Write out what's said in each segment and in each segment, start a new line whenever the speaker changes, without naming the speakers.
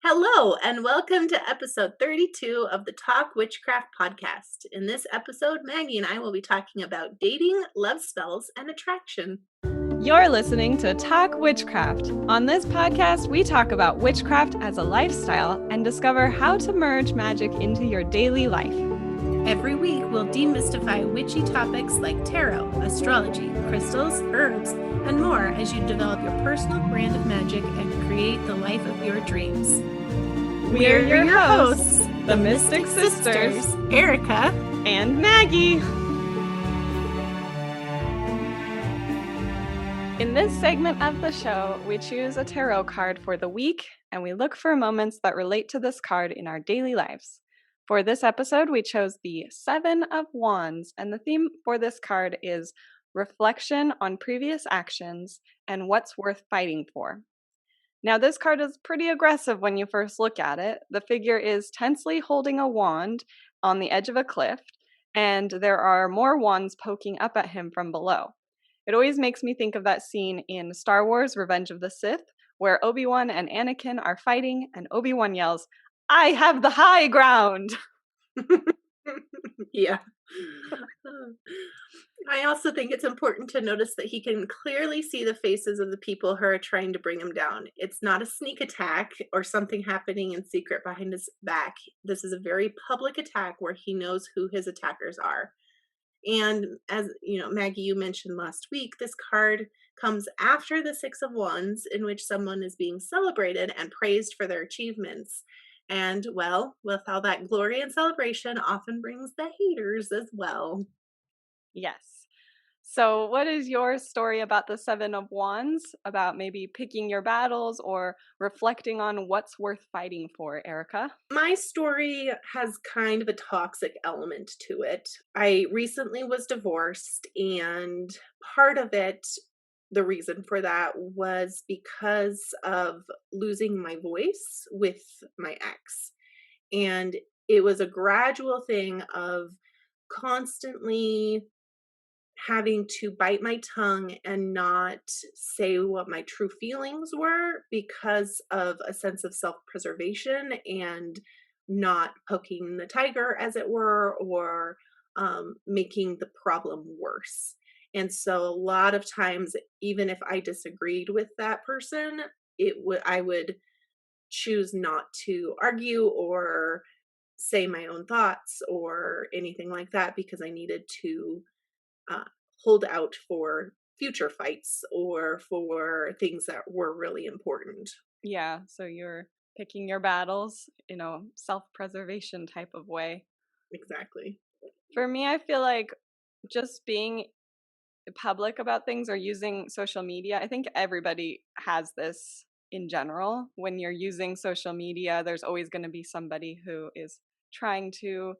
Hello, and welcome to episode 32 of the Talk Witchcraft podcast. In this episode, Maggie and I will be talking about dating, love spells, and attraction.
You're listening to Talk Witchcraft. On this podcast, we talk about witchcraft as a lifestyle and discover how to merge magic into your daily life.
Every week, we'll demystify witchy topics like tarot, astrology, crystals, herbs, and more as you develop your personal brand of magic and create the life of your dreams.
We're your hosts, the Mystic Sisters,
Erica
and Maggie. In this segment of the show, we choose a tarot card for the week, and we look for moments that relate to this card in our daily lives. For this episode, we chose the Seven of Wands, and the theme for this card is reflection on previous actions and what's worth fighting for. Now, this card is pretty aggressive when you first look at it. The figure is tensely holding a wand on the edge of a cliff, and there are more wands poking up at him from below. It always makes me think of that scene in Star Wars: Revenge of the Sith, where Obi-Wan and Anakin are fighting, and Obi-Wan yells, "I have the high ground!"
Yeah. I also think it's important to notice that he can clearly see the faces of the people who are trying to bring him down. It's not a sneak attack or something happening in secret behind his back. This is a very public attack where he knows who his attackers are. And as you know, Maggie, you mentioned last week, this card comes after the Six of Wands, in which someone is being celebrated and praised for their achievements. And well, with all that glory and celebration often brings the haters as well.
Yes. So what is your story about the Seven of Wands, about maybe picking your battles or reflecting on what's worth fighting for, Erica?
My story has kind of a toxic element to it. I recently was divorced, and part of it, the reason for that was because of losing my voice with my ex. And it was a gradual thing of constantly having to bite my tongue and not say what my true feelings were because of a sense of self-preservation and not poking the tiger, as it were, or making the problem worse. And so a lot of times, even if I disagreed with that person, I would choose not to argue or say my own thoughts or anything like that because I needed to uh, hold out for future fights or for things that were really important.
Yeah, so you're picking your battles, self-preservation type of way.
Exactly.
For me, I feel like just being public about things or using social media, I think everybody has this in general. When you're using social media, there's always going to be somebody who is trying to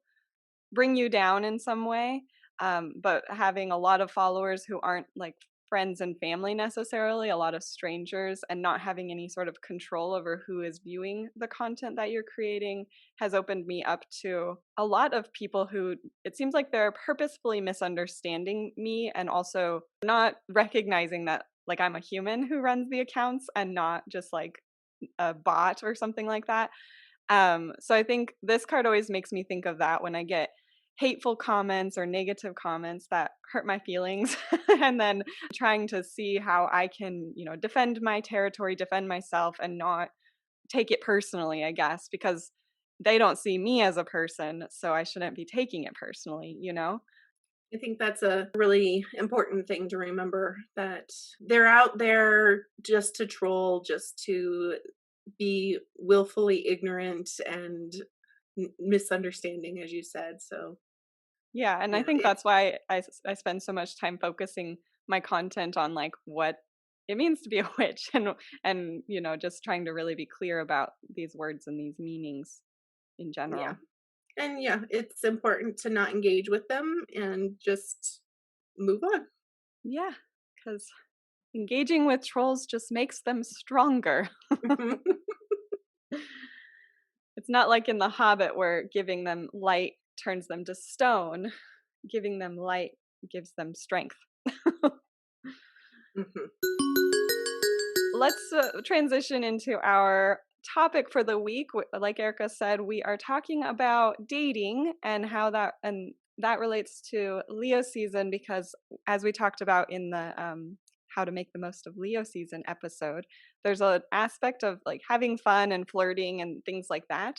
bring you down in some way. But having a lot of followers who aren't like friends and family necessarily, a lot of strangers, and not having any sort of control over who is viewing the content that you're creating has opened me up to a lot of people who it seems like they're purposefully misunderstanding me and also not recognizing that like I'm a human who runs the accounts and not just like a bot or something like that. So I think this card always makes me think of that when I get hateful comments or negative comments that hurt my feelings and then trying to see how I can, defend my territory, defend myself and not take it personally, I guess, because they don't see me as a person, so I shouldn't be taking it personally,
I think that's a really important thing to remember, that they're out there just to troll, just to be willfully ignorant and misunderstanding, as you said. So
yeah, and I think that's why I spend so much time focusing my content on like what it means to be a witch and just trying to really be clear about these words and these meanings in general.
Yeah. And yeah, it's important to not engage with them and just move on.
Yeah, because engaging with trolls just makes them stronger. It's not like in The Hobbit where giving them light turns them to stone. Giving them light gives them strength.
Mhm.
Let's transition into our topic for the week, like Erica said, we are talking about dating and how that relates to Leo season because as we talked about in the how to make the most of Leo season episode, there's an aspect of like having fun and flirting and things like that.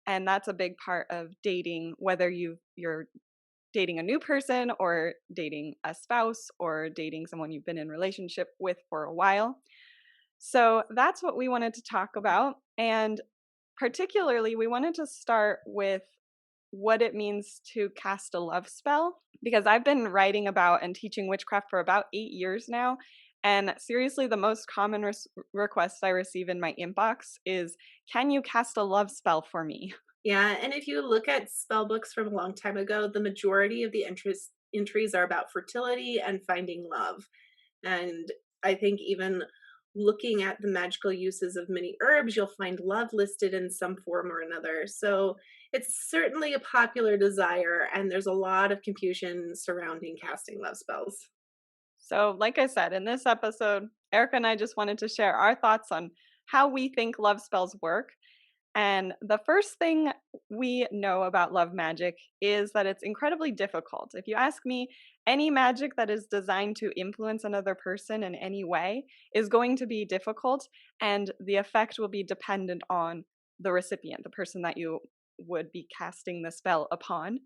And that's a big part of dating, whether you're dating a new person or dating a spouse or dating someone you've been in relationship with for a while. So that's what we wanted to talk about. And particularly, we wanted to start with what it means to cast a love spell because I've been writing about and teaching witchcraft for about 8 years now. And seriously, the most common request I receive in my inbox is, can you cast a love spell for me?
Yeah, and if you look at spell books from a long time ago, the majority of the entries are about fertility and finding love. And I think even looking at the magical uses of many herbs, you'll find love listed in some form or another. So it's certainly a popular desire, and there's a lot of confusion surrounding casting love spells.
So, like I said, in this episode, Erica and I just wanted to share our thoughts on how we think love spells work. And the first thing we know about love magic is that it's incredibly difficult. If you ask me, any magic that is designed to influence another person in any way is going to be difficult, and the effect will be dependent on the recipient, the person that you would be casting the spell upon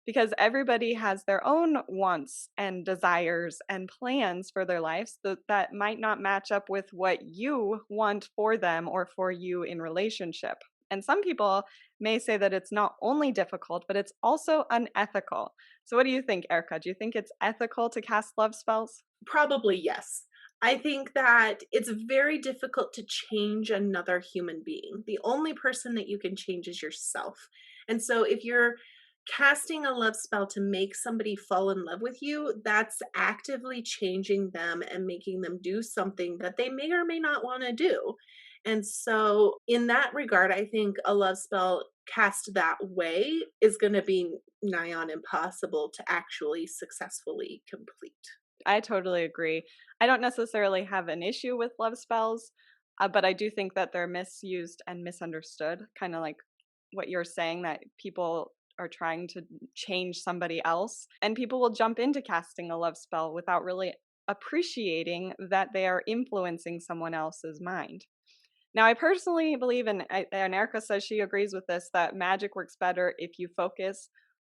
because everybody has their own wants and desires and plans for their lives that might not match up with what you want for them or for you in relationship. And some people may say that it's not only difficult, but it's also unethical. So, what do you think, Erica? Do you think it's ethical to cast love spells?
Probably yes. I think that it's very difficult to change another human being. The only person that you can change is yourself. And so if you're casting a love spell to make somebody fall in love with you, that's actively changing them and making them do something that they may or may not want to do. And so, in that regard, I think a love spell cast that way is going to be nigh on impossible to actually successfully complete.
I totally agree. I don't necessarily have an issue with love spells, but I do think that they're misused and misunderstood. Kind of like what you're saying, that people are trying to change somebody else, and people will jump into casting a love spell without really appreciating that they are influencing someone else's mind. Now, I personally believe, and Erica says she agrees with this, that magic works better if you focus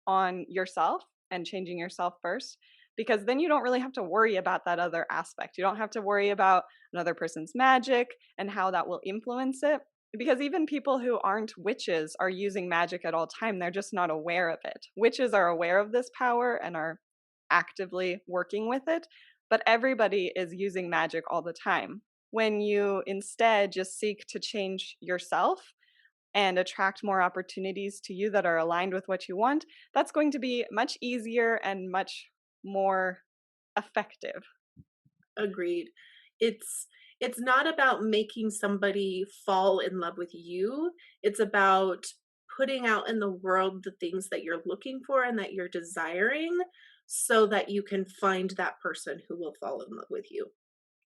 on yourself and changing yourself first, because then you don't really have to worry about that other aspect. You don't have to worry about another person's magic and how that will influence it. Because even people who aren't witches are using magic at all time. They're just not aware of it. Witches are aware of this power and are actively working with it, but everybody is using magic all the time. When you instead just seek to change yourself and attract more opportunities to you that are aligned with what you want, that's going to be much easier and much more effective.
Agreed. It's it's not about making somebody fall in love with you. It's about putting out in the world the things that you're looking for and that you're desiring so that you can find that person who will fall in love with you.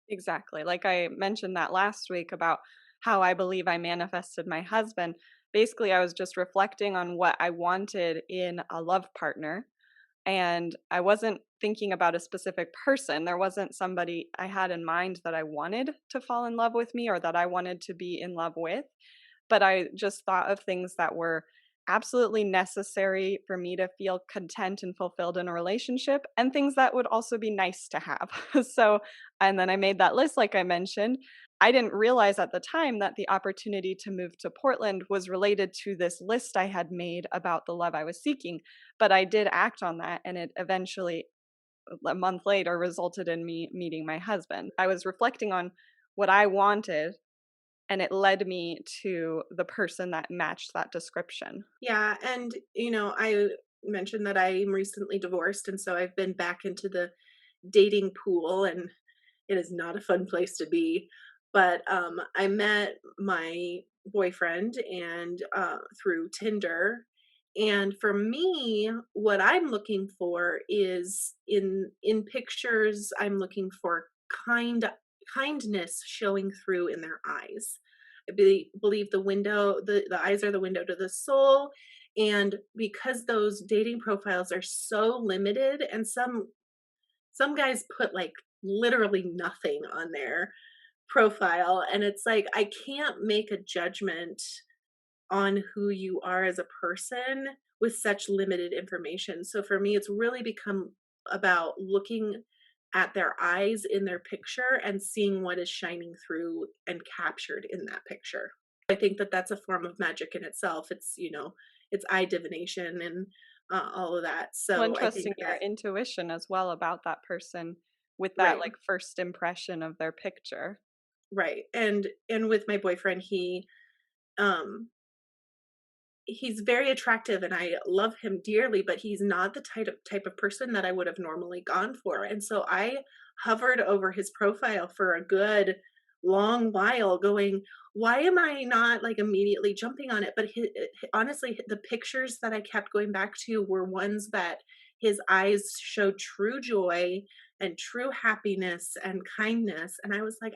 Exactly. Like I mentioned that last week about how I believe I manifested my husband. Basically, I was just reflecting on what I wanted in a love partner, and I wasn't thinking about a specific person. There wasn't somebody I had in mind that I wanted to fall in love with me or that I wanted to be in love with, but I just thought of things that were absolutely necessary for me to feel content and fulfilled in a relationship and things that would also be nice to have. So, and then I made that list like I mentioned. I didn't realize at the time that the opportunity to move to Portland was related to this list I had made about the love I was seeking, but I did act on that and it eventually a month later resulted in me meeting my husband. I was reflecting on what I wanted and it led me to the person that matched that description.
Yeah, and I mentioned that I'm recently divorced, and so I've been back into the dating pool, and it is not a fun place to be. But I met my boyfriend and through Tinder. And for me, what I'm looking for is in pictures, I'm looking for kindness showing through in their eyes. believe the eyes are the window to the soul. And because those dating profiles are so limited, and some guys put like literally nothing on their profile, and it's like I can't make a judgment on who you are as a person with such limited information. So for me, it's really become about looking at their eyes in their picture and seeing what is shining through and captured in that picture. I think that that's a form of magic in itself. It's, it's eye divination and all of that.
Well,
So I think
trusting your
that,
intuition as well about that person with that,
right,
like, first impression of their picture.
right. And with my boyfriend, um he's very attractive and I love him dearly, but he's not the type of person that I would have normally gone for. And so I hovered over his profile for a good long while going, why am I not like immediately jumping on it? But honestly, the pictures that I kept going back to were ones that his eyes showed true joy and true happiness and kindness. And I was like,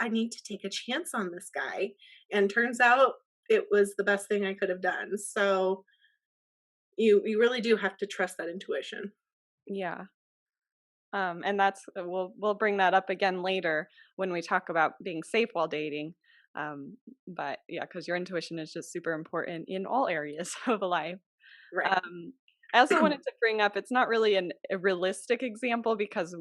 I need to take a chance on this guy. And turns out it was the best thing I could have done. So you really do have to trust that intuition.
Yeah. And that's we'll bring that up again later when we talk about being safe while dating. But yeah, because your intuition is just super important in all areas of life.
Right.
Um, I also wanted to bring up, it's not really a realistic example because,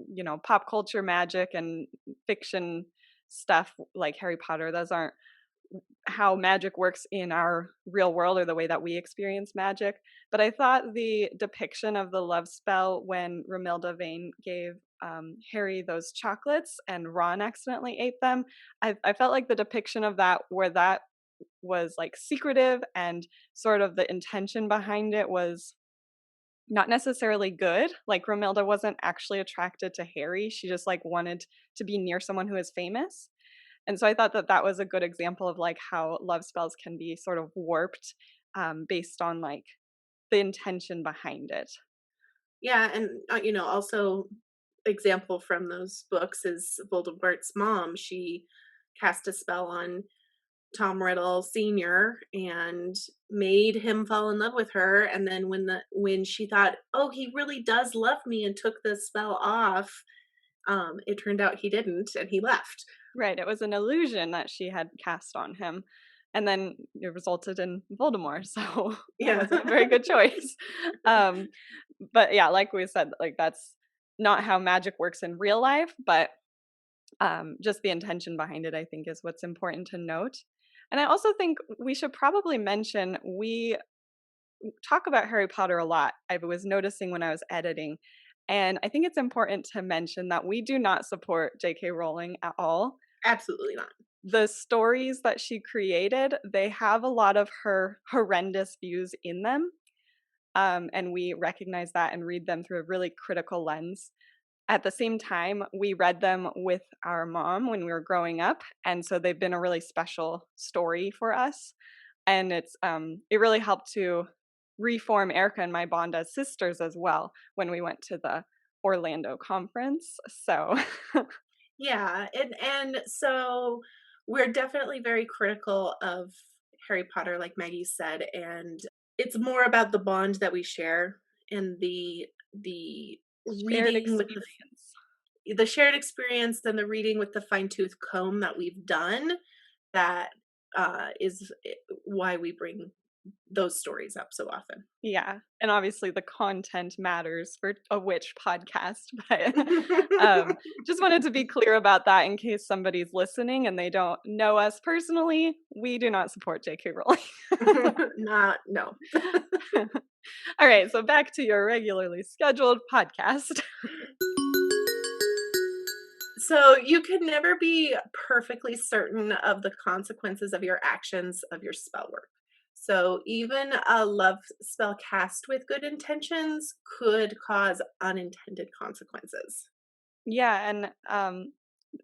pop culture magic and fiction stuff like Harry Potter, those aren't how magic works in our real world or the way that we experience magic. But I thought the depiction of the love spell when Romilda Vane gave Harry those chocolates and Ron accidentally ate them, I felt like the depiction of that, where that was like secretive and sort of the intention behind it was not necessarily good. Like Romilda wasn't actually attracted to Harry. She just like wanted to be near someone who is famous. And so I thought that that was a good example of like how love spells can be sort of warped based on like the intention behind it.
Yeah, and also example from those books is Voldemort's mom. She cast a spell on Tom Riddle Sr. and made him fall in love with her. And then when she thought, oh, he really does love me, and took the spell off, it turned out he didn't, and he left.
Right. It was an illusion that she had cast on him. And then it resulted in Voldemort. So that
Yeah.
wasn't a very good choice. Um, but yeah, like we said, like that's not how magic works in real life, but just the intention behind it, I think, is what's important to note. And I also think we should probably mention we talk about Harry Potter a lot. I was noticing when I was editing. And I think it's important to mention that we do not support J.K. Rowling at all.
Absolutely not.
The stories that she created, they have a lot of her horrendous views in them. And we recognize that and read them through a really critical lens. At the same time, we read them with our mom when we were growing up, and so they've been a really special story for us. And it really helped to reform Erica and my bond as sisters as well when we went to the Orlando conference. So
Yeah, and so we're definitely very critical of Harry Potter, like Maggie said, and it's more about the bond that we share and the
shared
reading with
experience.
the shared experience than the reading with the fine-tooth comb that we've done that is why we bring those stories up so often.
Yeah, and obviously the content matters for a witch podcast, but just wanted to be clear about that in case somebody's listening and they don't know us personally. We do not support J.K. Rowling.
Not no.
All right, so back to your regularly scheduled podcast.
So you can never be perfectly certain of the consequences of your actions of your spell work. So even a love spell cast with good intentions could cause unintended consequences.
Yeah, and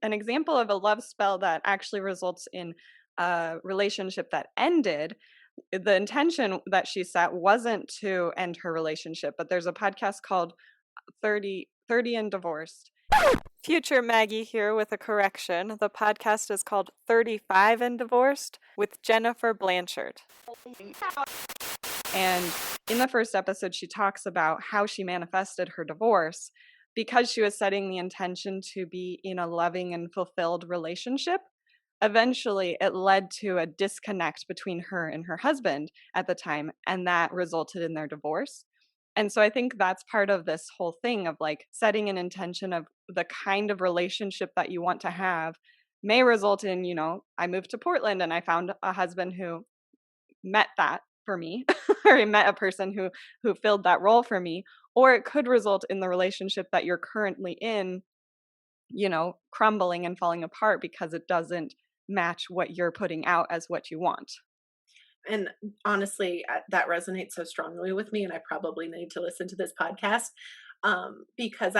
an example of a love spell that actually results in a relationship that ended, the intention that she set wasn't to end her relationship, but there's a podcast called 30 and Divorced. Future Maggie here with a correction. The podcast is called 35 and Divorced with Jennifer Blanchard. And in the first episode, she talks about how she manifested her divorce because she was setting the intention to be in a loving and fulfilled relationship. Eventually, it led to a disconnect between her and her husband at the time, and that resulted in their divorce. And so I think that's part of this whole thing of like setting an intention of the kind of relationship that you want to have may result in, I moved to Portland and I found a husband who met that for me, or I met a person who filled that role for me, or it could result in the relationship that you're currently in, crumbling and falling apart because it doesn't match what you're putting out as what you want.
And honestly, that resonates so strongly with me, and I probably need to listen to this podcast, because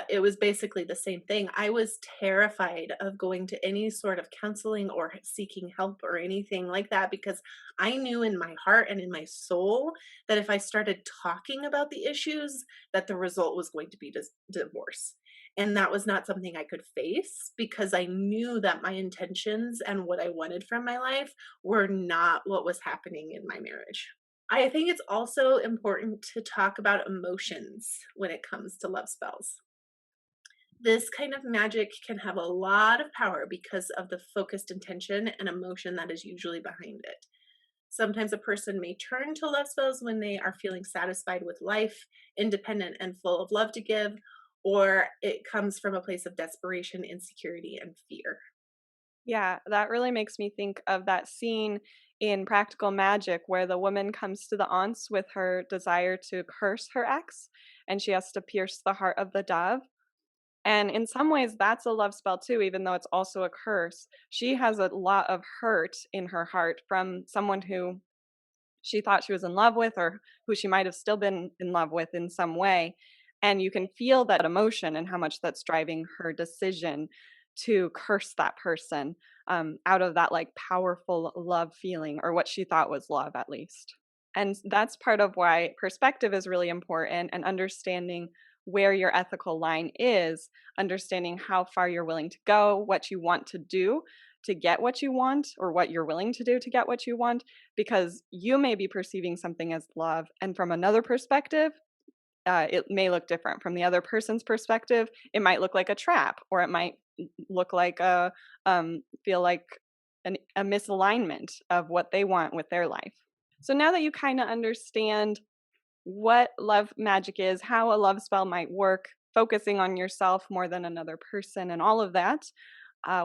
it was basically the same thing. I was terrified of going to any sort of counseling or seeking help or anything like that because I knew in my heart and in my soul that if I started talking about the issues, that the result was going to be divorce. And that was not something I could face because I knew that my intentions and what I wanted from my life were not what was happening in my marriage. I think it's also important to talk about emotions when it comes to love spells. This kind of magic can have a lot of power because of the focused intention and emotion that is usually behind it. Sometimes a person may turn to love spells when they are feeling satisfied with life, independent and full of love to give, or it comes from a place of desperation, insecurity, and fear.
Yeah, that really makes me think of that scene in Practical Magic where the woman comes to the aunts with her desire to curse her ex, and she has to pierce the heart of the dove. And in some ways, that's a love spell too, even though it's also a curse. She has a lot of hurt in her heart from someone who she thought she was in love with or who she might have still been in love with in some way. And you can feel that emotion and how much that's driving her decision to curse that person out of that like powerful love feeling, or what she thought was love at least. And that's part of why perspective is really important, and understanding where your ethical line is, understanding how far you're willing to go, what you want to do to get what you want, or what you're willing to do to get what you want, because you may be perceiving something as love, and from another perspective, it may look different. From the other person's perspective, it might look like a trap, or it might look like feel like a misalignment of what they want with their life. So now that you kind of understand what love magic is, how a love spell might work, focusing on yourself more than another person, and all of that,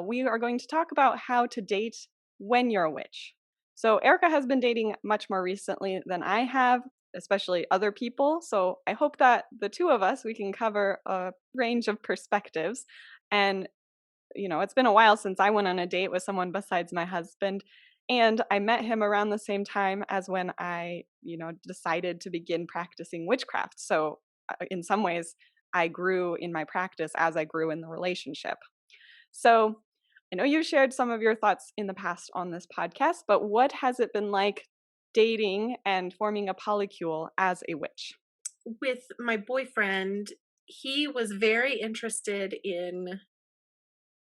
we are going to talk about how to date when you're a witch. So, Erica has been dating much more recently than I have, especially other people. So, I hope that the two of us, we can cover a range of perspectives. And, it's been a while since I went on a date with someone besides my husband. And I met him around the same time as when I, decided to begin practicing witchcraft. So, in some ways, I grew in my practice as I grew in the relationship. So, I know you've shared some of your thoughts in the past on this podcast, but what has it been like dating and forming a polycule as a witch?
With my boyfriend, he was very interested in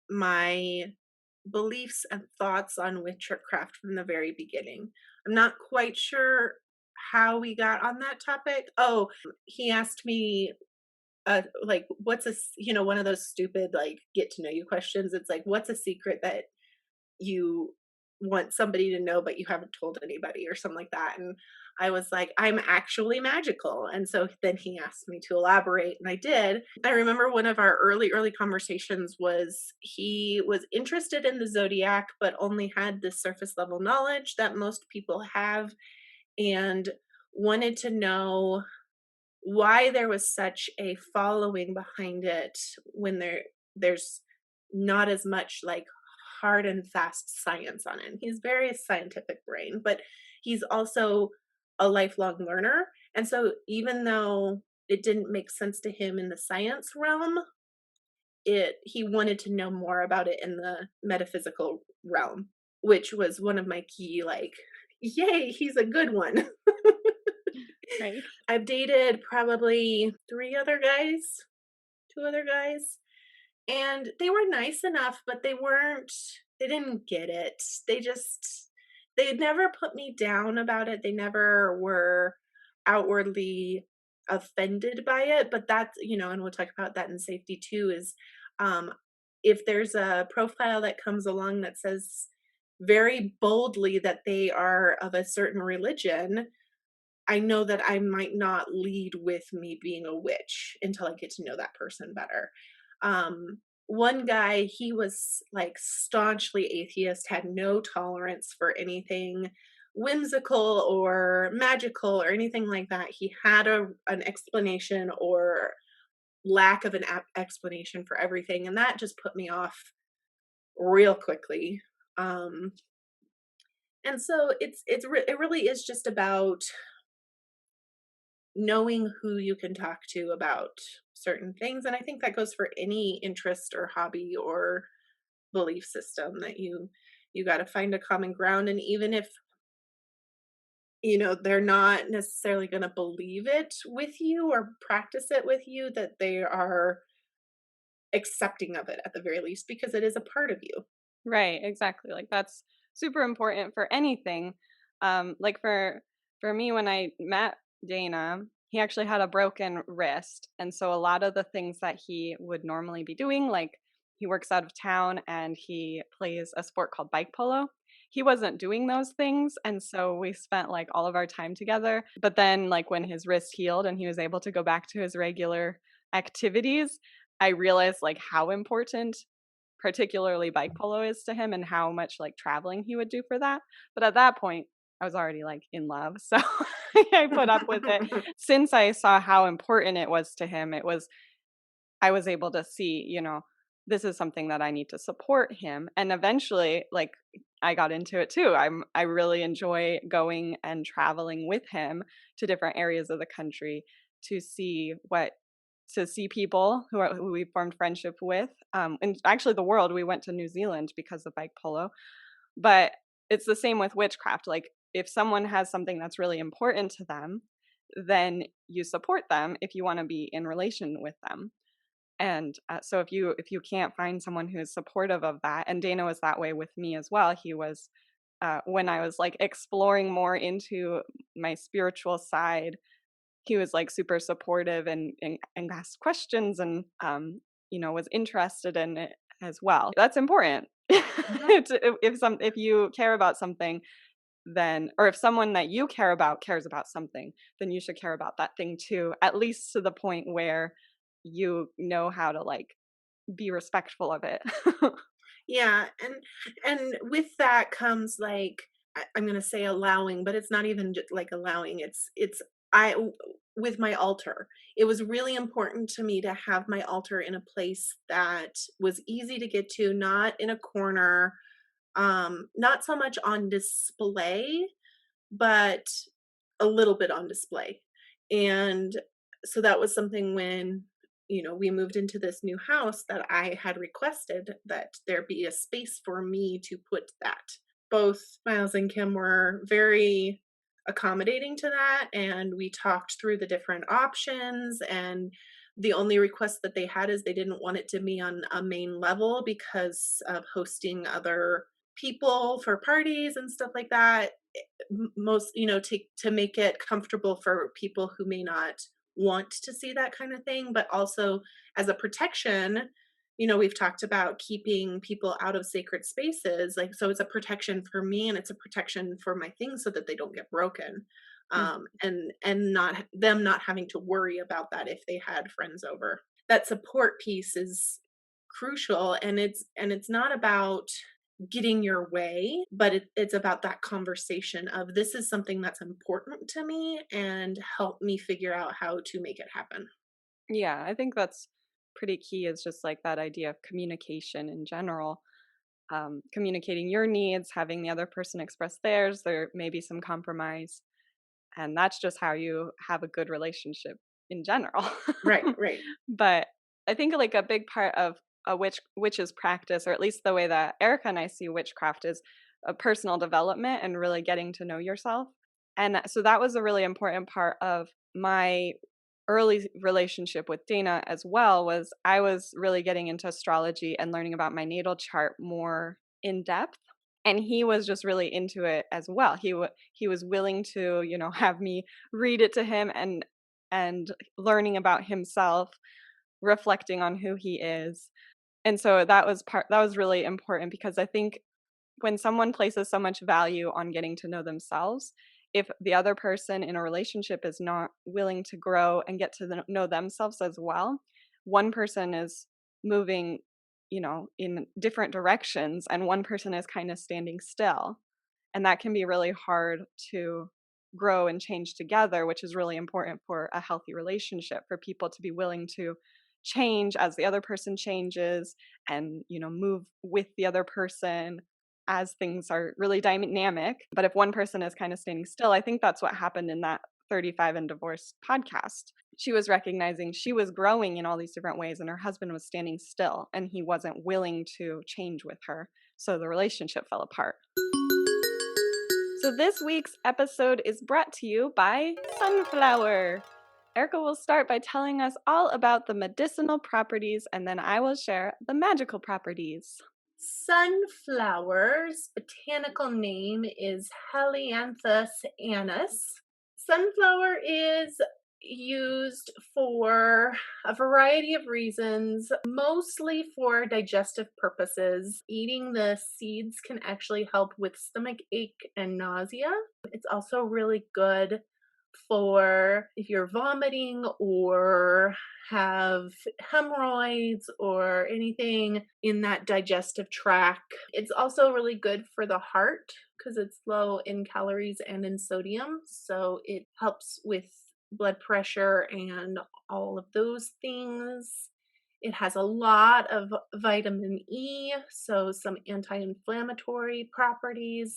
my beliefs and thoughts on witchcraft from the very beginning. I'm not quite sure how we got on that topic. Oh, he asked me like one of those stupid like get to know you questions. It's like what's a secret that you want somebody to know but you haven't told anybody or something like that. And I was like, I'm actually magical. And so then he asked me to elaborate and I did. I remember one of our early conversations was he was interested in the zodiac but only had this surface level knowledge that most people have, and wanted to know why there was such a following behind it when there's not as much like hard and fast science on it. He's very scientific brain, but he's also a lifelong learner. And so even though it didn't make sense to him in the science realm, it he wanted to know more about it in the metaphysical realm, which was one of my key like, yay, he's a good one.
Right.
I've dated probably 2 other guys, And they were nice enough, but they didn't get it. They had never put me down about it. They never were outwardly offended by it, but that's, and we'll talk about that in safety too, is um if there's a profile that comes along that says very boldly that they are of a certain religion, I know that I might not lead with me being a witch until I get to know that person better. One guy, he was like staunchly atheist, had no tolerance for anything whimsical or magical or anything like that. He had an explanation or lack of an explanation for everything, and that just put me off real quickly. Um, and so it really is just about knowing who you can talk to about certain things, and I think that goes for any interest or hobby or belief system, that you got to find a common ground, and even if they're not necessarily going to believe it with you or practice it with you, that they are accepting of it at the very least, because it is a part of you.
Right, exactly. Like that's super important for anything. Like for me when I met Dana, he actually had a broken wrist, and so a lot of the things that he would normally be doing, like he works out of town and he plays a sport called bike polo. He wasn't doing those things, and so we spent like all of our time together. But then like when his wrist healed and he was able to go back to his regular activities, I realized like how important particularly bike polo is to him and how much like traveling he would do for that. But at that point, I was already like in love. So I put up with it. Since I saw how important it was to him, I was able to see, this is something that I need to support him. And eventually, like I got into it too. I really enjoy going and traveling with him to different areas of the country to see people who we formed friendship with, and actually the world. We went to New Zealand because of bike polo, but it's the same with witchcraft. Like if someone has something that's really important to them, then you support them if you want to be in relation with them. And so if you can't find someone who is supportive of that, and Dana was that way with me as well. He was when I was like exploring more into my spiritual side, he was like super supportive and asked questions and was interested in it as well. That's important.
Mhm.
If you care about something, then or if someone that you care about cares about something, then you should care about that thing too, at least to the point where you know how to like be respectful of it.
Yeah, and with that comes like, I'm gonna say allowing, but it's not even like allowing. It's I w- with my altar. It was really important to me to have my altar in a place that was easy to get to, not in a corner, not so much on display, but a little bit on display. And so that was something when, we moved into this new house, that I had requested that there be a space for me to put that. Both Miles and Kim were very accommodating to that, and we talked through the different options. And the only request that they had is they didn't want it to be on a main level because of hosting other people for parties and stuff like that. Most, to make it comfortable for people who may not want to see that kind of thing, but also as a protection. We've talked about keeping people out of sacred spaces, like, so it's a protection for me and it's a protection for my things so that they don't get broken. And not having to worry about that if they had friends over. That support piece is crucial, and it's not about getting your way, but it's about that conversation of, this is something that's important to me, and help me figure out how to make it happen.
Yeah, I think that's pretty key, is just like that idea of communication in general. Communicating your needs, having the other person express theirs, there may be some compromise, and that's just how you have a good relationship in general.
Right, right.
But I think like a big part of a witch's practice, or at least the way that Erica and I see witchcraft, is a personal development and really getting to know yourself. And so that was a really important part of my early relationship with Dana as well was I was really getting into astrology and learning about my natal chart more in depth. And he was just really into it as well. He was willing to, have me read it to him and learning about himself, reflecting on who he is. And so that was really important because I think when someone places so much value on getting to know themselves, if the other person in a relationship is not willing to grow and get to know themselves as well, one person is moving, in different directions and one person is kind of standing still. And that can be really hard to grow and change together, which is really important for a healthy relationship, for people to be willing to change as the other person changes and, move with the other person as things are really dynamic. But if one person is kind of standing still, I think that's what happened in that 35 and Divorced podcast. She was recognizing she was growing in all these different ways, and her husband was standing still, and he wasn't willing to change with her. So the relationship fell apart. So this week's episode is brought to you by Sunflower. Erica will start by telling us all about the medicinal properties, and then I will share the magical properties.
Sunflower's botanical name is Helianthus annuus. Sunflower is used for a variety of reasons, mostly for digestive purposes. Eating the seeds can actually help with stomach ache and nausea. It's also really good for if you're vomiting or have hemorrhoids or anything in that digestive tract. It's also really good for the heart because it's low in calories and in sodium. So it helps with blood pressure and all of those things. It has a lot of vitamin E, so some anti-inflammatory properties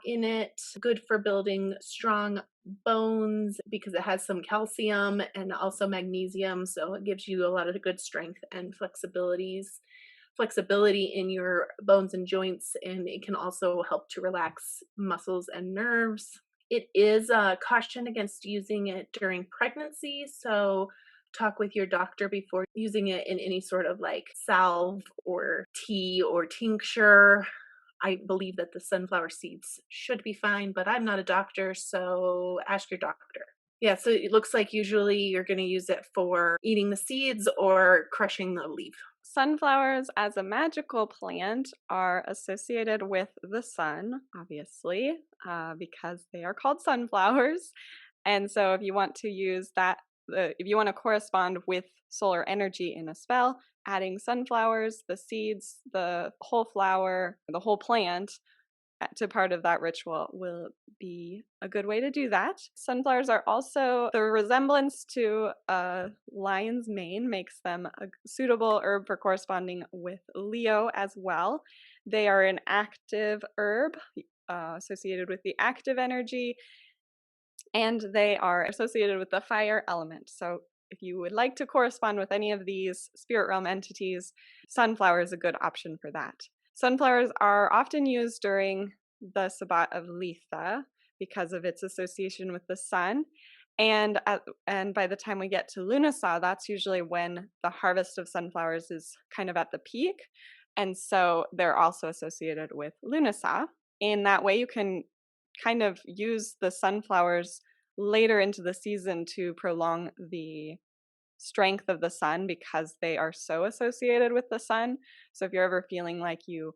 in it. Good for building strong bones because it has some calcium and also magnesium, so it gives you a lot of good strength and flexibility in your bones and joints, and it can also help to relax muscles and nerves. It is cautioned against using it during pregnancy, so talk with your doctor before using it in any sort of like salve or tea or tincture. I believe that the sunflower seeds should be fine, but I'm not a doctor, so ask your doctor. Yeah, so it looks like usually you're going to use it for eating the seeds or crushing the leaf.
Sunflowers as a magical plant are associated with the sun, obviously, because they are called sunflowers. And so if you want to use that, if you want to correspond with solar energy in a spell, adding sunflowers, the seeds, the whole flower, the whole plant to part of that ritual will be a good way to do that. Sunflowers are also, the resemblance to a lion's mane makes them a suitable herb for corresponding with Leo as well. They are an active herb associated with the active energy, and they are associated with the fire element. So if you would like to correspond with any of these spirit realm entities, sunflower is a good option for that. Sunflowers are often used during the Sabbat of Litha because of its association with the sun. And by the time we get to Lunasa, that's usually when the harvest of sunflowers is kind of at the peak. And so they're also associated with Lunasa. In that way, you can kind of use the sunflowers later into the season to prolong the strength of the sun because they are so associated with the sun. So if you're ever feeling like you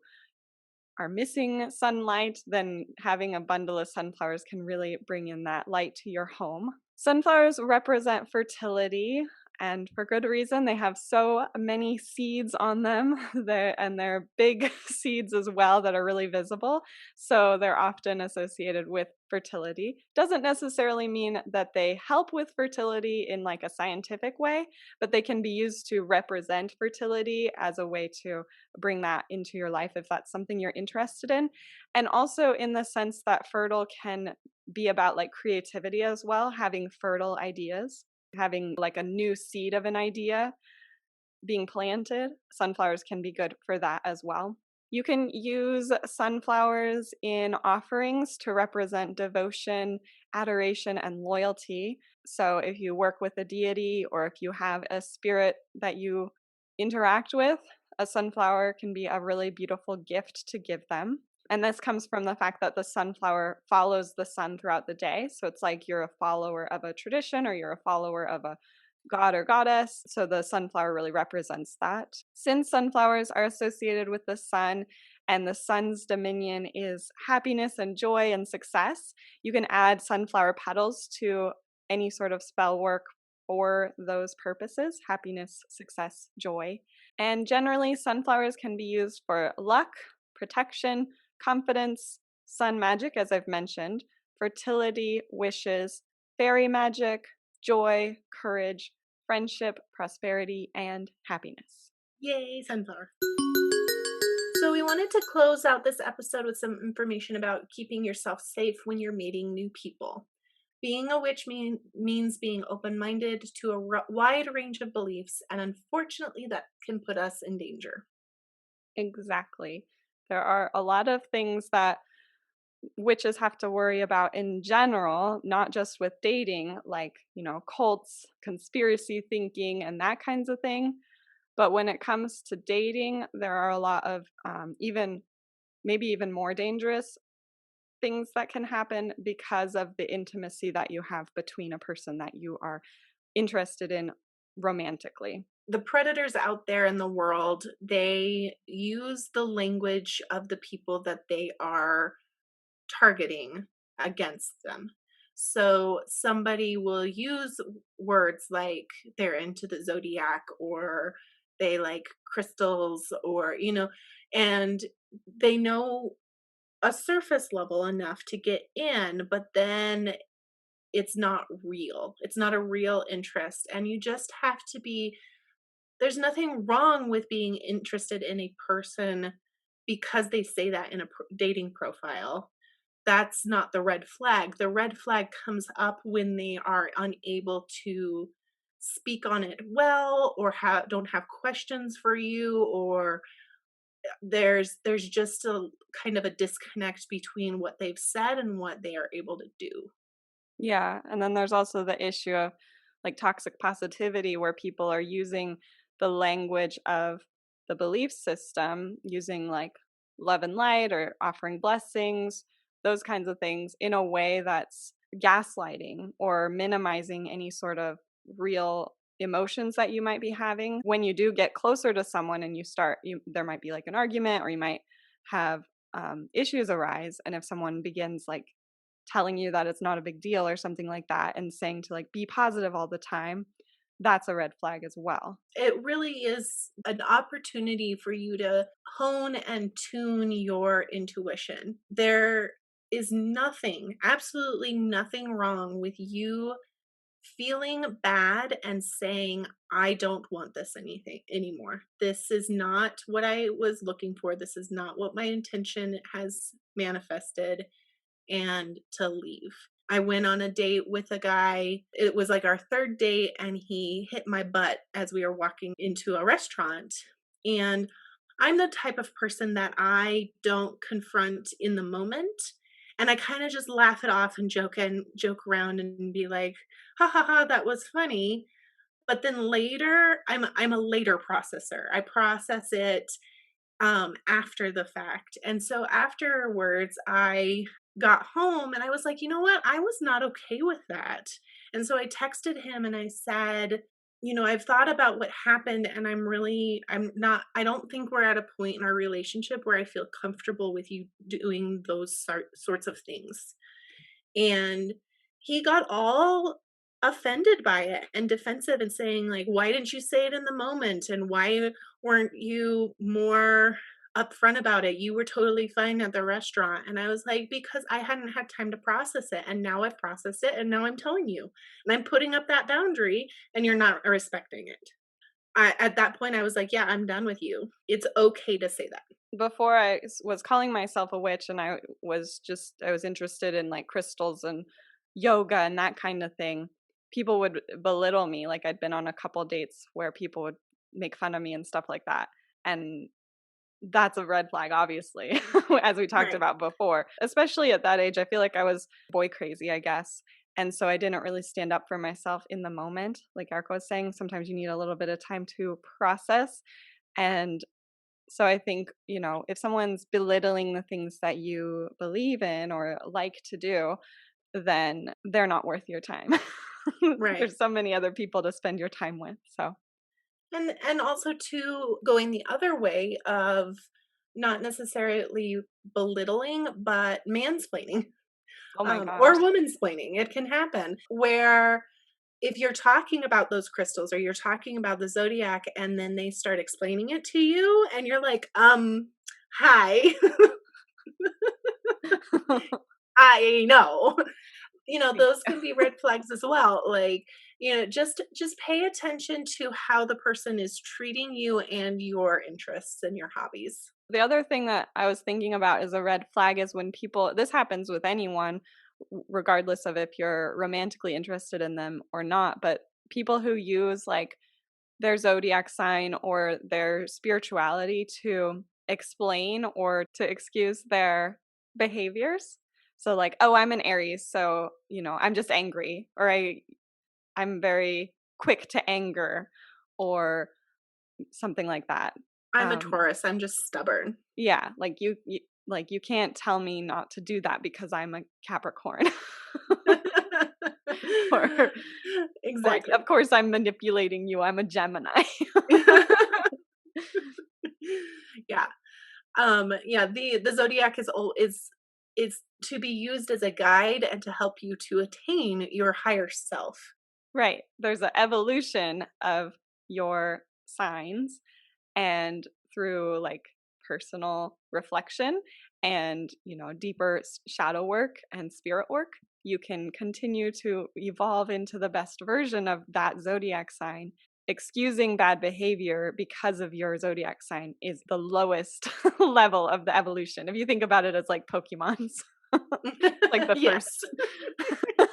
are missing sunlight, then having a bundle of sunflowers can really bring in that light to your home. Sunflowers represent fertility, and for good reason. They have so many seeds on them, and they're big seeds as well that are really visible. So they're often associated with fertility. Doesn't necessarily mean that they help with fertility in like a scientific way, but they can be used to represent fertility as a way to bring that into your life if that's something you're interested in. And also in the sense that fertile can be about like creativity as well, having fertile ideas, having like a new seed of an idea being planted. Sunflowers can be good for that as well. You can use sunflowers in offerings to represent devotion, adoration, and loyalty. So, if you work with a deity or if you have a spirit that you interact with, a sunflower can be a really beautiful gift to give them. And this comes from the fact that the sunflower follows the sun throughout the day. So, it's like you're a follower of a tradition or you're a follower of a god or goddess. So the sunflower really represents that. Since sunflowers are associated with the sun and the sun's dominion is happiness and joy and success, you can add sunflower petals to any sort of spell work for those purposes: happiness, success, joy. And generally, sunflowers can be used for luck, protection, confidence, sun magic, as I've mentioned, fertility, wishes, fairy magic, joy, courage, friendship, prosperity, and happiness.
Yay, sunflower. So, we wanted to close out this episode with some information about keeping yourself safe when you're meeting new people. Being a witch means being open minded to a wide range of beliefs, and unfortunately, that can put us in danger.
Exactly. There are a lot of things that witches have to worry about in general, not just with dating, like, cults, conspiracy thinking, and that kinds of thing. But when it comes to dating, there are a lot of maybe even more dangerous things that can happen because of the intimacy that you have between a person that you are interested in romantically.
The predators out there in the world, they use the language of the people that they are targeting against them. So somebody will use words like they're into the zodiac or they like crystals or, and they know a surface level enough to get in, but then it's not real. It's not a real interest. And you just have to be, there's nothing wrong with being interested in a person because they say that in a dating profile. That's not the red flag. The red flag comes up when they are unable to speak on it well or don't have questions for you, or there's just a kind of a disconnect between what they've said and what they are able to do.
Yeah, and then there's also the issue of like toxic positivity where people are using the language of the belief system, using like love and light or offering blessings, those kinds of things in a way that's gaslighting or minimizing any sort of real emotions that you might be having. When you do get closer to someone and there might be like an argument or you might have issues arise. And if someone begins like telling you that it's not a big deal or something like that and saying to like be positive all the time, that's a red flag as well.
It really is an opportunity for you to hone and tune your intuition. There is nothing, absolutely nothing wrong with you feeling bad and saying, I don't want this anything anymore. This is not what I was looking for. This is not what my intention has manifested, and to leave. I went on a date with a guy. It was like our third date, and he hit my butt as we were walking into a restaurant. And I'm the type of person that I don't confront in the moment. And I kind of just laugh it off and joke around and be like, ha ha ha, that was funny. But then later, I'm a later processor. I process it after the fact. And so afterwards, I got home and I was like, you know what? I was not okay with that. And so I texted him and I said, I've thought about what happened and I don't think we're at a point in our relationship where I feel comfortable with you doing those sorts of things. And he got all offended by it and defensive and saying like, why didn't you say it in the moment, and why weren't you more upfront about it? You were totally fine at the restaurant. And I was like, because I hadn't had time to process it, and now I've processed it and now I'm telling you, and I'm putting up that boundary, and you're not respecting it. At that point I was like, yeah, I'm done with you. It's okay to say that.
Before was calling myself a witch and I was interested in like crystals and yoga and that kind of thing, people would belittle me. Like I'd been on a couple dates where people would make fun of me and stuff like that. And that's a red flag, obviously, as we talked
Right.
about before. Especially at that age, I feel like I was boy crazy, I guess. And so I didn't really stand up for myself in the moment. Like Erica was saying, sometimes you need a little bit of time to process. And so I think, if someone's belittling the things that you believe in or like to do, then they're not worth your time.
Right.
There's so many other people to spend your time with. So,
And also too, going the other way of not necessarily belittling, but mansplaining,
oh my
or
gosh.
womansplaining. It can happen where if you're talking about those crystals or you're talking about the zodiac and then they start explaining it to you and you're like, hi, I know. Those can be red flags as well. Like, just pay attention to how the person is treating you and your interests and your hobbies.
The other thing that I was thinking about as a red flag is when people, this happens with anyone, regardless of if you're romantically interested in them or not, but people who use like their zodiac sign or their spirituality to explain or to excuse their behaviors. So like, oh, I'm an Aries, so, I'm just angry, or I'm very quick to anger, or something like that.
I'm a
Um
Taurus. I'm just stubborn.
yeah, like you can't tell me not to do that because I'm a Capricorn. or or
Exactly.
of course I'm manipulating you. I'm a Gemini.
Yeah. Yeah, the zodiac is to be used as a guide and to help you to attain your higher self.
Right. There's an evolution of your signs, and through like personal reflection and, deeper shadow work and spirit work, you can continue to evolve into the best version of that zodiac sign. Excusing bad behavior because of your zodiac sign is the lowest level of the evolution. If you think about it as like Pokemons, like the
Yes.
first.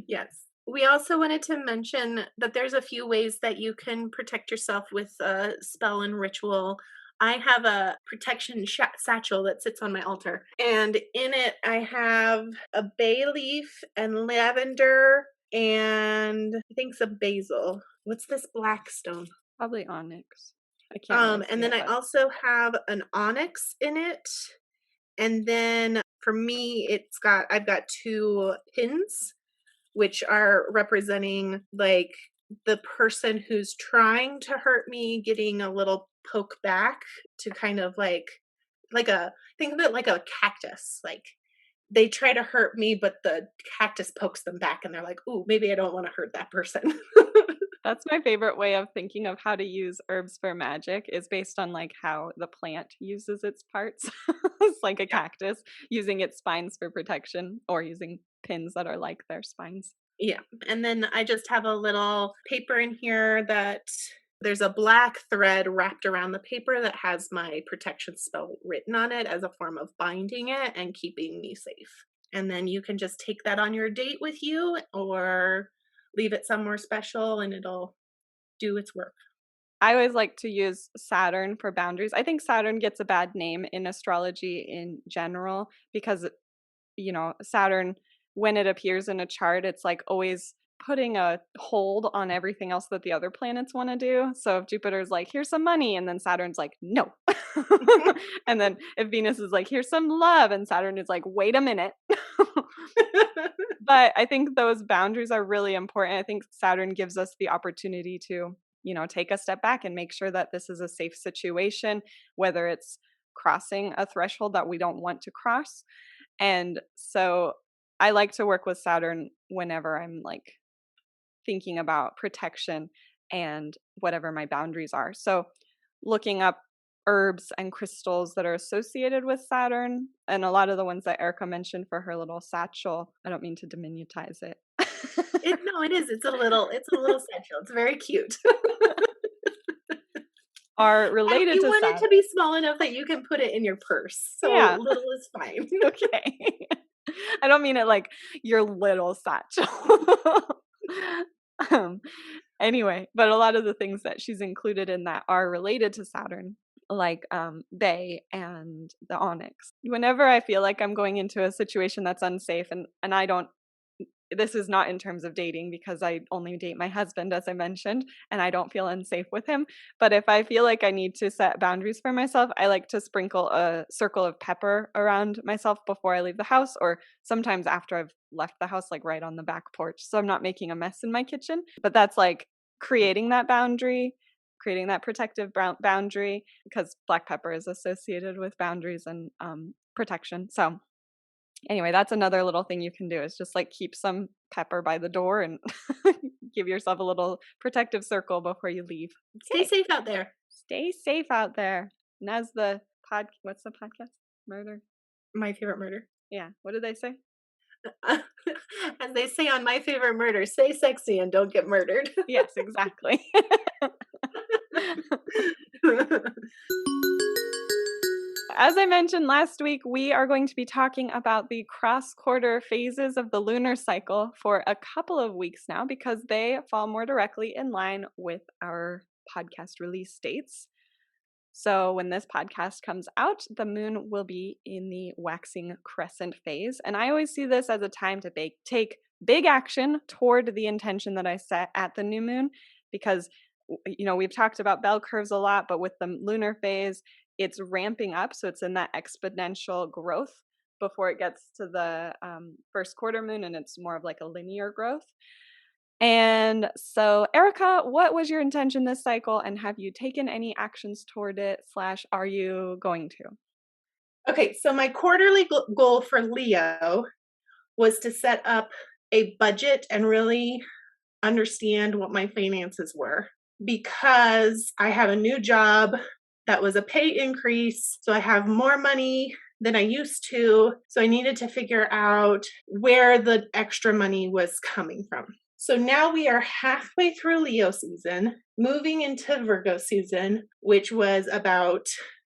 Yes. We also wanted to mention that there's a few ways that you can protect yourself with a spell and ritual. I have a protection satchel that sits on my altar, and in it I have a bay leaf and lavender and I think some basil. What's this black stone?
Probably onyx. I can't really
And
see
then
it,
I
but
also have an onyx in it. And then for me, I've got two pins which are representing like the person who's trying to hurt me getting a little poke back to kind of like a think of it like a cactus. Like they try to hurt me, but the cactus pokes them back and they're like, ooh, maybe I don't want to hurt that person.
that's my favorite way of thinking of how to use herbs for magic is based on like how the plant uses its parts. It's like a
Yeah.
cactus using its spines for protection or using pins that are like their spines.
Yeah. And then I just have a little paper in here that there's a black thread wrapped around the paper that has my protection spell written on it as a form of binding it and keeping me safe. And then you can just take that on your date with you or leave it somewhere special and it'll do its work.
I always like to use Saturn for boundaries. I think Saturn gets a bad name in astrology in general because Saturn, when it appears in a chart, it's like always putting a hold on everything else that the other planets want to do. So if Jupiter's like, here's some money, and then Saturn's like, no. And then if Venus is like, here's some love, and Saturn is like, wait a minute. But I think those boundaries are really important. I think Saturn gives us the opportunity to, take a step back and make sure that this is a safe situation, whether it's crossing a threshold that we don't want to cross. And so I like to work with Saturn whenever I'm like thinking about protection and whatever my boundaries are. So looking up herbs and crystals that are associated with Saturn, and a lot of the ones that Erica mentioned for her little satchel. I don't mean to diminutize it.
It is. It's a little satchel. It's very cute.
Are
And
related
we
to
want it
Saturn.
to be small enough that you can put it in your purse. So
Yeah.
little is fine.
Okay. I don't mean it like your little satchel. um, anyway, but a lot of the things that she's included in that are related to Saturn. like bay and the onyx. Whenever I feel like I'm going into a situation that's unsafe, and I don't, this is not in terms of dating because I only date my husband, as I mentioned, and I don't feel unsafe with him. But if I feel like I need to set boundaries for myself, I like to sprinkle a circle of pepper around myself before I leave the house, or sometimes after I've left the house, like right on the back porch. So I'm not making a mess in my kitchen. But that's like creating that boundary, creating that protective boundary, because black pepper is associated with boundaries and protection. So anyway, that's another little thing you can do, is just like keep some pepper by the door and give yourself a little protective circle before you leave.
Stay safe out there.
Stay safe out there. And as the what's the podcast? Murder?
My Favorite Murder.
Yeah. What did they say?
As they say on My Favorite Murder, stay sexy and don't get murdered.
Yes, exactly. As I mentioned last week, we are going to be talking about the cross-quarter phases of the lunar cycle for a couple of weeks now, because they fall more directly in line with our podcast release dates. So when this podcast comes out, the moon will be in the waxing crescent phase. And I always see this as a time to take big action toward the intention that I set at the new moon, because we've talked about bell curves a lot, but with the lunar phase, it's ramping up. So it's in that exponential growth before it gets to the first quarter moon, and it's more of like a linear growth. And so, Erica, what was your intention this cycle, and have you taken any actions toward it, / are you going to?
Okay, so my quarterly goal for Leo was to set up a budget and really understand what my finances were, because I have a new job that was a pay increase. So I have more money than I used to. So I needed to figure out where the extra money was coming from. So now we are halfway through Leo season, moving into Virgo season, which was about,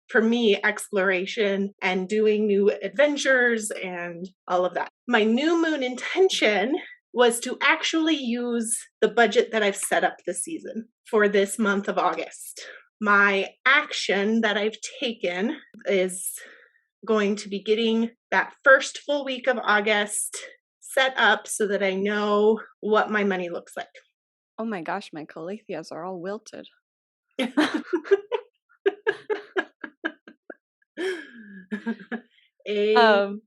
for me, exploration and doing new adventures and all of that. My new moon intention was to actually use the budget that I've set up this season for this month of August. My action that I've taken is going to be getting that first full week of August set up so that I know what my money looks like.
Oh my gosh, my caleithias are all wilted.
ADHD.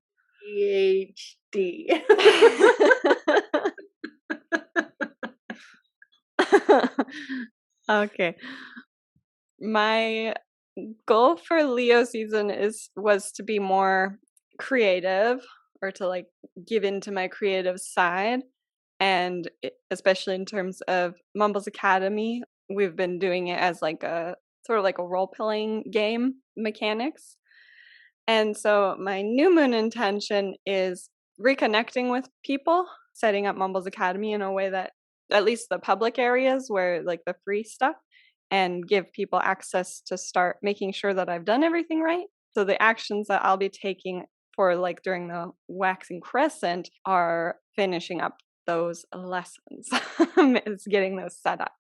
Okay. My goal for Leo season was to be more creative, or to like give into my creative side, and especially in terms of Mumbles Academy, we've been doing it as like a sort of like a role-playing game mechanics. And so my new moon intention is reconnecting with people, setting up Mumbles Academy in a way that, at least the public areas where like the free stuff, and give people access to start making sure that I've done everything right. So the actions that I'll be taking for like during the waxing crescent are finishing up those lessons. It's getting those set up.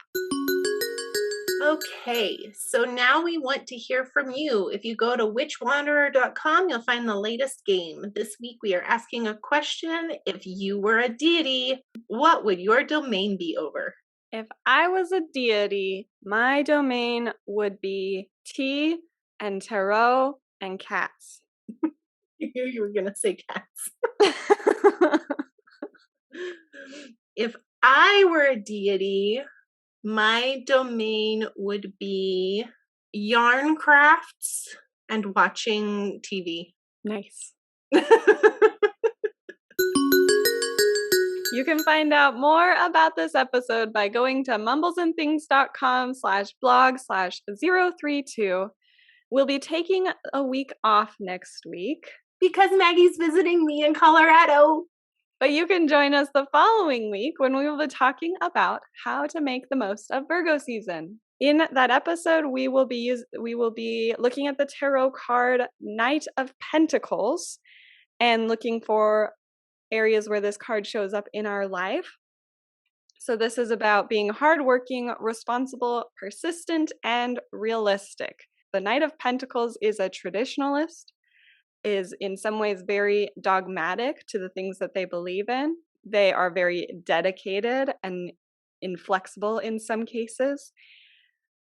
Okay, so now we want to hear from you. If you go to witchwanderer.com, you'll find the latest game. This week we are asking a question. If you were a deity, what would your domain be over?
If I was a deity, my domain would be tea and tarot and cats.
I knew you were going to say cats. If I were a deity, my domain would be yarn crafts and watching TV.
Nice. You can find out more about this episode by going to mumblesandthings.com/blog/032. We'll be taking a week off next week
because Maggie's visiting me in Colorado.
But you can join us the following week when we will be talking about how to make the most of Virgo season. In that episode, we will be looking at the tarot card Knight of Pentacles and looking for areas where this card shows up in our life. So this is about being hardworking, responsible, persistent, and realistic. The Knight of Pentacles is a traditionalist, is in some ways very dogmatic to the things that they believe in. They are very dedicated and inflexible in some cases.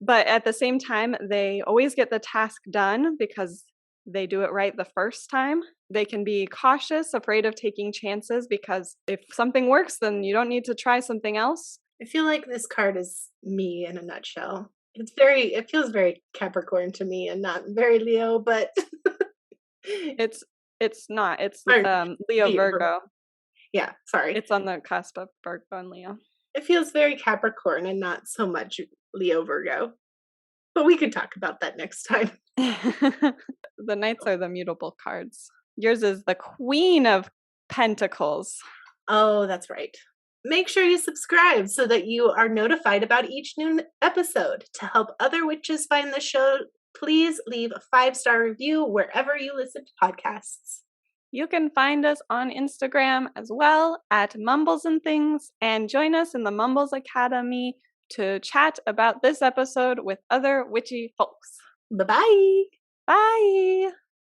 But at the same time, they always get the task done because they do it right the first time. They can be cautious, afraid of taking chances, because if something works, then you don't need to try something else.
I feel like this card is me in a nutshell. It feels very Capricorn to me and not very Leo, but
It's not. It's
or
Leo
Leo, Virgo.
Virgo.
Yeah, sorry.
It's on the cusp of Virgo and Leo.
It feels very Capricorn and not so much Leo Virgo. But we could talk about that next time.
The knights are the mutable cards. Yours is the Queen of Pentacles.
Oh, that's right. Make sure you subscribe so that you are notified about each new episode. To help other witches find the show, please leave a 5-star review wherever you listen to podcasts.
You can find us on Instagram as well at Mumbles and Things, and join us in the Mumbles Academy to chat about this episode with other witchy folks.
Bye-bye.
Bye!